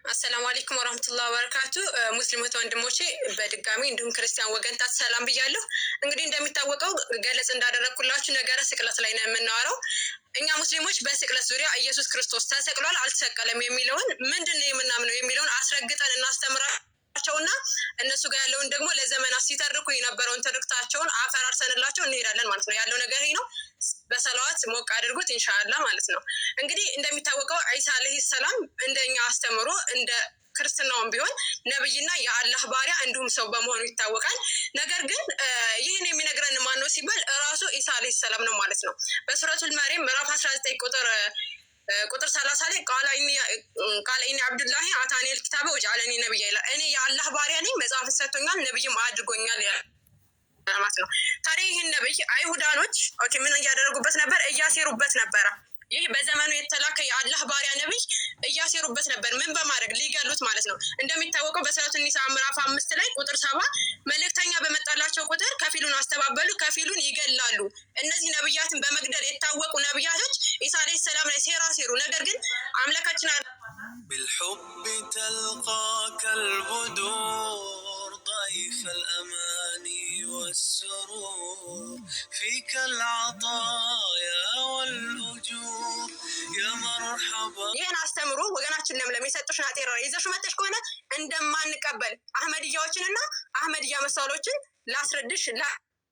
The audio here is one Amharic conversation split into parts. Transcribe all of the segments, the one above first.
አሰላሙ አለይኩም ወራህመቱላሂ ወበረካቱ። ሙስሊሞች ወንድሞቼ በድጋሚ እንዲሁም ክርስቲያን ወገንታት ሰላም ብያለሁ። እንግዲህ እንደሚታወቀው ገለጽ እንዳደረኩላችሁ ነገረ ስቅለት ላይ ነው የምናወራው። እኛ ሙስሊሞች በስቅለት ዙሪያ ኢየሱስ ክርስቶስ ተሰቅሏል አልተሰቀለም የሚለውን ምንድነው የምናምነው የሚለውን አስረግጠን እናስተምራቸውና እነሱ ጋር ያለውን ደግሞ ለዘመናት ሲተርኩ የነበረውን ትርክታቸውን አፈራርሰንላቸው እንሄዳለን ማለት ነው። ያለው ነገር ይሄ ነው። በሰላዋት ሞቅ አድርጉት ኢንሻአላህ ማለት ነው። እንግዲህ እንደሚታወቀው ዒሳ አለይሂ ሰላም እንደኛ አስተምሮ እንደ ክርስትናውም ቢሆን ነብይና የአላህ ባሪያ እንዲሁም ሰው በመሆኑ ይታወቃል። ነገር ግን ይህን የሚነግረን ማን ነው ሲባል ራሱ ዒሳ አለይሂ ሰላም ነው ማለት ነው። በሱረቱል መርየም ምዕራፍ 19 ቁጥር 30 ላይ ቃለ ኢኒ አብዱላሂ አታኒል ኪታበ ወጀዐለኒ ነብያ ይላል። እኔ የአላህ ባሪያ ነኝ፣ መጽሐፍ ሰጥቶኛል፣ ነብይም አድርጎኛል ማለት ነው። ታዲያ ይህን ነብይ አይሁዳኖች ምን እያደረጉበት ነበር? እያሴሩበት ነበረ። ይህ በዘመኑ የተላከ የአላህ ባሪያ ነብይ እያሴሩበት ነበር። ምን በማድረግ ሊገሉት ማለት ነው። እንደሚታወቀው በሱረቱ ኒሳ ምዕራፍ 5 ላይ ቁጥር 7 መልእክተኛ በመጣላቸው ቁጥር ከፊሉን አስተባበሉ፣ ከፊሉን ይገላሉ። እነዚህ ነብያትን በመግደል የታወቁ ነብያቶች ኢሳ አለይሂ ሰላም ላይ ሴራ ሴሩ። ነገር ግን አምላካችን بالحب تلقاك البدور ضيف الأماني والسرور فيك العطايا والأجور يا مرحبا ይህን አስተምሮ ወገናችን ለምለም የሰጡሽን አጤራ ይዘሽ መጥተሽ ከሆነ እንደማንቀበል አህመድያዎችንና አህመድያ መሳሎችን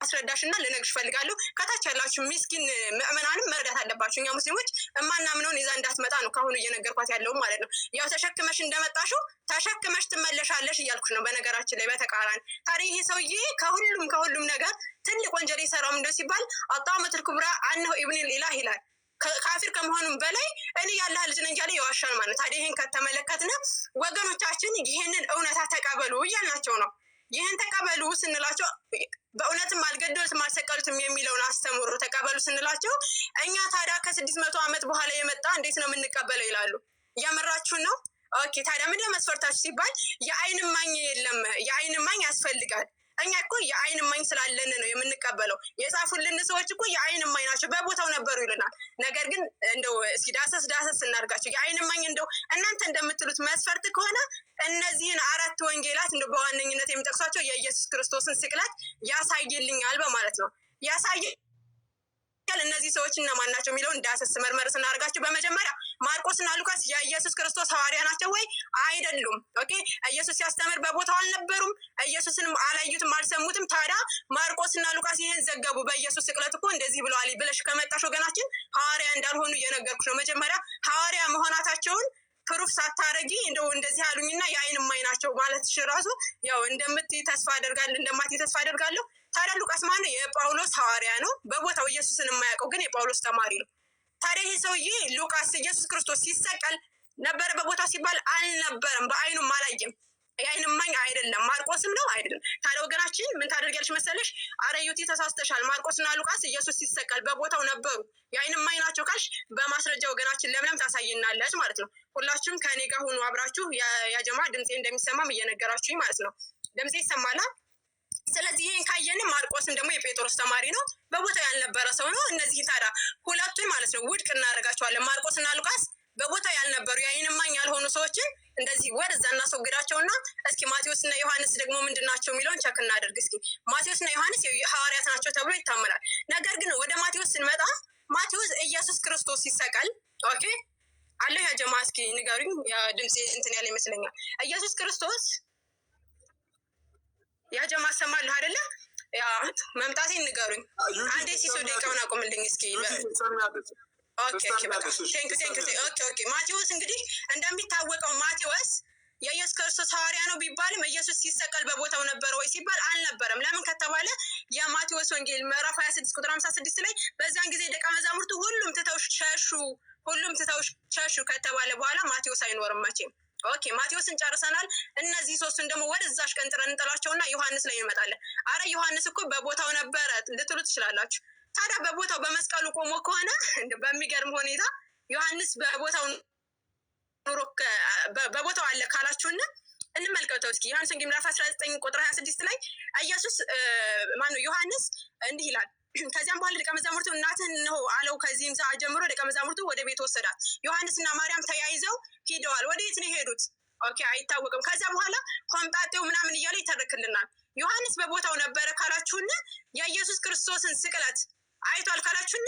አስረዳሽና ልነግርሽ ፈልጋለሁ። ከታች ያላችሁ ምስኪን ምእመናንም መረዳት አለባችሁ። እኛ ሙስሊሞች እማናምነውን ይዛ እንዳትመጣ ነው ካሁኑ እየነገርኳት ያለው ማለት ነው። ያው ተሸክመሽ እንደመጣሽው ተሸክመሽ ትመለሻለሽ እያልኩሽ ነው። በነገራችን ላይ በተቃራኒ ታዲያ ይሄ ሰውዬ ከሁሉም ነገር ትልቅ ወንጀል የሰራው ምንድን ሲባል አጣመቱል ኩብራ አነሁ ኢብኑል ኢላህ ይላል። ካፊር ከመሆኑም በላይ እኔ ያላህ ልጅ ነኝ እያለ ይዋሻል ማለት። ታዲያ ይሄን ከተመለከትን ወገኖቻችን ይሄንን እውነታ ተቀበሉ እያልናቸው ነው። ይህን ተቀበሉ ስንላቸው በእውነትም አልገደሉትም አልሰቀሉትም የሚለውን አስተምሮ ተቀበሉ ስንላቸው እኛ ታዲያ ከ600 ዓመት በኋላ የመጣ እንዴት ነው የምንቀበለው ይላሉ። እያመራችሁን ነው። ኦኬ ታዲያ ምንድን መስፈርታችሁ ሲባል የአይን እማኝ የለም፣ የአይን እማኝ ያስፈልጋል። እኛ እኮ የአይን እማኝ ስላለን ነው የምንቀበለው። የጻፉልን ሰዎች እኮ የአይን እማኝ ናቸው፣ በቦታው ነበሩ ይሉናል። ነገር ግን እንደው እስኪ ዳሰስ እናድርጋቸው። የአይን እማኝ እንደው እናንተ እንደምትሉት መስፈርት ከሆነ እነዚህን 4 ወንጌላት እንደው በዋነኝነት የሚጠቅሷቸው የኢየሱስ ክርስቶስን ስቅለት ያሳይልኛል በማለት ነው። እነዚህ ሰዎች እነማን ናቸው የሚለውን ዳሰስ መርመር ስናደርጋቸው በመጀመሪያ ማርቆስና ሉቃስ የኢየሱስ ክርስቶስ ሐዋርያ ናቸው ወይ? አይደሉም። ኦኬ ኢየሱስ ሲያስተምር በቦታው አልነበሩም። ኢየሱስንም አላዩትም፣ አልሰሙትም። ታዲያ ማርቆስና ሉቃስ ይሄን ዘገቡ። በኢየሱስ ስቅለት እኮ እንደዚህ ብለዋል ብለሽ ከመጣሽ ወገናችን ሐዋርያ እንዳልሆኑ እየነገርኩሽ ነው። መጀመሪያ ሐዋርያ መሆናታቸውን ፕሩፍ ሳታረጊ እንደዚህ ያሉኝና የአይን እማኝ ናቸው ማለትሽ ራሱ ያው እንደማትይ ተስፋ አደርጋለሁ። ታዲያ ሉቃስ ማነው? የጳውሎስ ሐዋርያ ነው። በቦታው ኢየሱስን የማያውቀው ግን የጳውሎስ ተማሪ ነው። ታዲያ ይህ ሰውዬ ሉቃስ ኢየሱስ ክርስቶስ ሲሰቀል ነበረ በቦታው ሲባል አልነበረም፣ በአይኑም አላየም። የአይን እማኝ አይደለም። ማርቆስም ነው አይደለም። ታዲያ ወገናችን ምን ታደርጊያለሽ መሰለሽ? አረዩቲ ተሳስተሻል። ማርቆስና ሉቃስ ኢየሱስ ሲሰቀል በቦታው ነበሩ። የአይን እማኝ ናቸው ካልሽ በማስረጃ ወገናችን ለምለም ታሳይናለች ማለት ነው። ሁላችሁም ከእኔ ጋር ሁኑ አብራችሁ። ያጀማ ድምፄ እንደሚሰማም እየነገራችሁኝ ማለት ነው። ድምፄ ይሰማላ? ስለዚህ ይህን ካየን ማርቆስም ደግሞ የጴጥሮስ ተማሪ ነው፣ በቦታው ያልነበረ ሰው ነው። እነዚህ ታዲያ ሁለቱን ማለት ነው ውድቅ እናደርጋቸዋለን። ማርቆስና ሉቃስ በቦታው ያልነበሩ የአይን እማኝ ያልሆኑ ሰዎችን እንደዚህ ወደዛ እናስወግዳቸውና እስኪ ማቴዎስና ዮሐንስ ደግሞ ምንድን ናቸው የሚለውን ቸክ እናደርግ። እስኪ ማቴዎስና ዮሐንስ ሐዋርያት ናቸው ተብሎ ይታመናል። ነገር ግን ወደ ማቴዎስ ስንመጣ ማቴዎስ ኢየሱስ ክርስቶስ ሲሰቀል ኦኬ አለ ያ ጀማ እስኪ ንገሩኝ። ድምፄ እንትን ያለ ይመስለኛል። ኢየሱስ ክርስቶስ ያ ጀማ አሰማለሁ አይደለ? ያ መምጣቴን ንገሩኝ። አንዴ ሲሶ ደቂቃውን አቁምልኝ እስኪ። ኦኬ ማቴዎስ እንግዲህ እንደሚታወቀው ማቴዎስ የኢየሱስ ክርስቶስ ሐዋርያ ነው ቢባልም ኢየሱስ ሲሰቀል በቦታው ነበረ ወይ ሲባል አልነበረም። ለምን ከተባለ የማቴዎስ ወንጌል ምዕራፍ 26 ቁጥር 56 ላይ በዛን ጊዜ ደቀ መዛሙርቱ ሁሉም ትተው ሸሹ ከተባለ በኋላ ማቴዎስ አይኖርም መቼም። ኦኬ ማቴዎስን ጨርሰናል። እነዚህ ሶስቱን ደግሞ ወደዛሽ ቀንጥረን እንጥላቸውና ዮሐንስ ላይ እንመጣለን። አረ ዮሐንስ እኮ በቦታው ነበረ ልትሉ ትችላላችሁ። ታዲያ በቦታው በመስቀሉ ቆሞ ከሆነ በሚገርም ሁኔታ ዮሐንስ በቦታው አለ ካላችሁና እንመልከተው እስኪ። ዮሐንስ ወንጌል ምዕራፍ 19 ቁጥር 26 ላይ ኢየሱስ ዮሐንስ እንዲህ ይላል ከዚያም በኋላ ደቀ መዛሙርቱ እናትህን ነው አለው። ከዚህም ሰዓት ጀምሮ ደቀ መዛሙርቱ ወደ ቤት ወሰዳት። ዮሐንስና ማርያም ተያይዘው ሄደዋል። ወዴት ነው የሄዱት? ኦኬ አይታወቅም። ከዛ በኋላ ኮምጣጤው ምናምን እያለ ይተርክልናል። ዮሐንስ በቦታው ነበረ ካላችሁን የኢየሱስ ክርስቶስን ስቅለት አይቷል ካላችሁን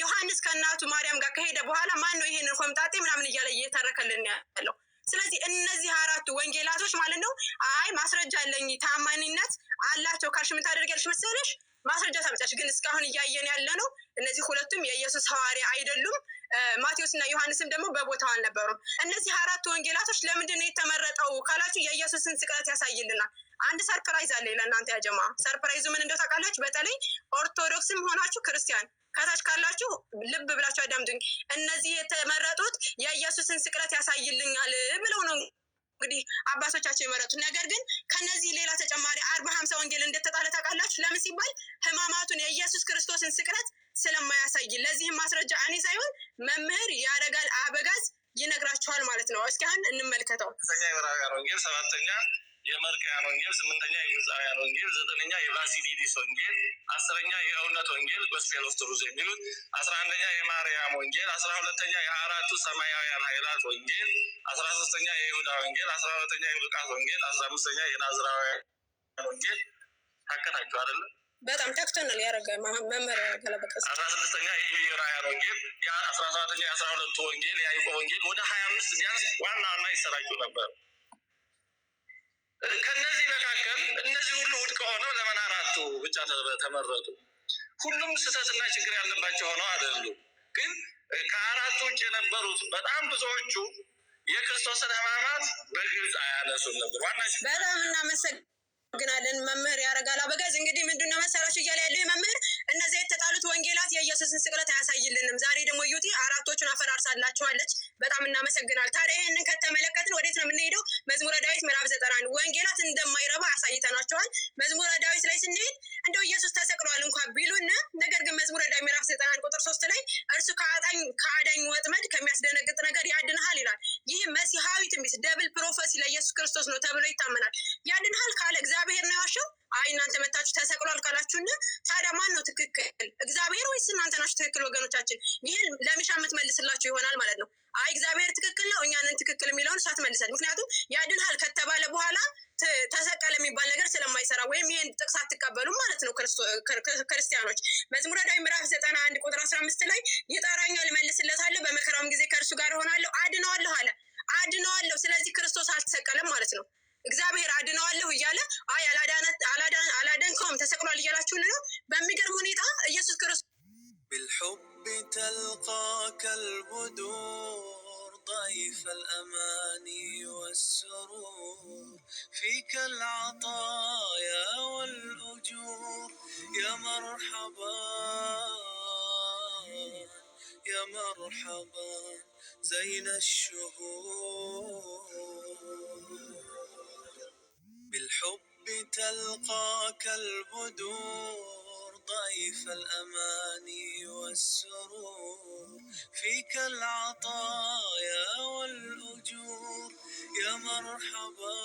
ዮሐንስ ከእናቱ ማርያም ጋር ከሄደ በኋላ ማን ነው ይሄንን ኮምጣጤ ምናምን እያለ እየተረከልን ያለው? ስለዚህ እነዚህ አራቱ ወንጌላቶች ማለት ነው አይ ማስረጃ አለኝ ታማኝነት አላቸው ካልሽ ምን ታደርጊያለሽ መሰለሽ? ማስረጃ ታመጫለሽ። ግን እስካሁን እያየን ያለ ነው እነዚህ ሁለቱም የኢየሱስ ሐዋርያ አይደሉም። ማቴዎስ እና ዮሐንስም ደግሞ በቦታው አልነበሩም። እነዚህ አራቱ ወንጌላቶች ለምንድን ነው የተመረጠው ካላችሁ የኢየሱስን ስቅለት ያሳይልናል። አንድ ሰርፕራይዝ አለ ለእናንተ ያጀማ። ሰርፕራይዙ ምን እንደው ታውቃላችሁ? በተለይ ኦርቶዶክስም ሆናችሁ ክርስቲያን ከታች ካላችሁ ልብ ብላችሁ አዳምጡኝ። እነዚህ የተመረጡት የኢየሱስን ስቅለት ያሳይልኛል ብለው ነው እንግዲህ አባቶቻቸው የመረጡት። ነገር ግን ከነዚህ ሌላ ተጨማሪ 40-50 ወንጌል እንደተጣለ ታውቃላችሁ። ለምን ሲባል ሕማማቱን የኢየሱስ ክርስቶስን ስቅለት ስለማያሳይ። ለዚህም ማስረጃ እኔ ሳይሆን መምህር ያረጋል አበጋዝ ይነግራችኋል ማለት ነው። እስኪ አሁን እንመልከተው። የዕብራውያን ወንጌል፣ 7ኛ የመርቅያን ወንጌል፣ 8ኛ የግብፃውያን ወንጌል፣ 9ኛ የባሲሊዲስ ወንጌል፣ 10ኛ የእውነት ወንጌል ጎስፔል ኦፍ ትሩዝ የሚሉት፣ 11ኛ የማርያም ወንጌል፣ 12ኛ የአራቱ ሰማያውያን ኃይላት ወንጌል፣ 13ኛ የይሁዳ ወንጌል፣ 12ኛ የሉቃስ ወንጌል፣ 15ኛ የናዝራውያን ወንጌል። ታከታችሁ አይደለም? በጣም ተክቶናል ያረጋ መምህር ያገለበቀስ 16ኛ የዕብራውያን ወንጌል፣ 17ኛ የ12ቱ ወንጌል፣ የያዕቆብ ወንጌል ወደ 25 ቢያንስ ዋና ዋና ይሰራጩ ነበር። ከነዚህ መካከል እነዚህ ሁሉ ውድቅ ሆነው ለምን አራቱ ብቻ ተመረጡ? ሁሉም ስህተትና ችግር ያለባቸው ሆነው አይደሉም። ግን ከአራቱ ውጭ የነበሩት በጣም ብዙዎቹ የክርስቶስን ሕማማት በግልጽ አያነሱም ነበር። ዋና በጣም እናመሰግናለን መምህር ያረጋል አበጋዝ። እንግዲህ ምንድነው መሰላችሁ እያለ ያለው መምህር እነዚህ የተጣሉት ወንጌላት የኢየሱስን ስቅለት አያሳይልንም። ዛሬ ደግሞ ዩቲ አራቶቹን አፈራርሳላችኋለች። በጣም እናመሰግናል። ታዲያ ይህንን ከተመለከትን ወዴት ነው የምንሄደው? መዝሙረ ዳዊት ምዕራፍ 91 ወንጌላት እንደማይረባ አሳይተናቸዋል። መዝሙረ ዳዊት ላይ ስንሄድ እንደው ኢየሱስ ተሰቅሏል እንኳን ቢሉና፣ ነገር ግን መዝሙረ ዳዊት ምዕራፍ 91 ቁጥር 3 ላይ እርሱ ከአዳኝ ወጥመድ ከሚያስደነግጥ ነገር ያድንሃል ይላል። ይህ መሲሐዊ ትንቢት ደብል ፕሮፌሲ ለኢየሱስ ክርስቶስ ነው ተብሎ ይታመናል። ያድንሃል ካለ እግዚአብሔር ነው ያዋሸው? አይ እናንተ መታችሁ ተሰቅሏል ካላችሁን ታዲያ ማን ነው ትክክል? እግዚአብሔር ወይስ እናንተ ናችሁ ትክክል? ወገኖቻችን ይህን ለሚሻ የምትመልስላችሁ ይሆናል ማለት ነው። አይ እግዚአብሔር ትክክል ነው እኛንን ትክክል የሚለውን እሷ ትመልሳል። ምክንያቱም ያድንሃል ከተባለ በኋላ ተሰቀለ የሚባል ነገር ስለማይሰራ ወይም ይህን ጥቅስ አትቀበሉም ማለት ነው ክርስቲያኖች። መዝሙረ ዳዊት ምዕራፍ 91 ቁጥር 15 ላይ ይጠራኛል እመልስለታለሁ፣ በመከራውም ጊዜ ከእርሱ ጋር እሆናለሁ፣ አድነዋለሁ አለ። አድነዋለሁ። ስለዚህ ክርስቶስ አልተሰቀለም ማለት ነው። እግዚአብሔር አድነዋለሁ እያለ አይ አላደንከውም ተሰቅሏል እያላችሁን ነው። በሚገርም ሁኔታ ኢየሱስ ክርስቶስ بالحب تلقاك البدور ضيف الأماني والسرور فيك العطايا والأجور يا مرحبا يا مرحبا زين الشهور. بالحب تلقاك البدور ضيف الأماني والسرور فيك العطايا والأجور يا مرحبا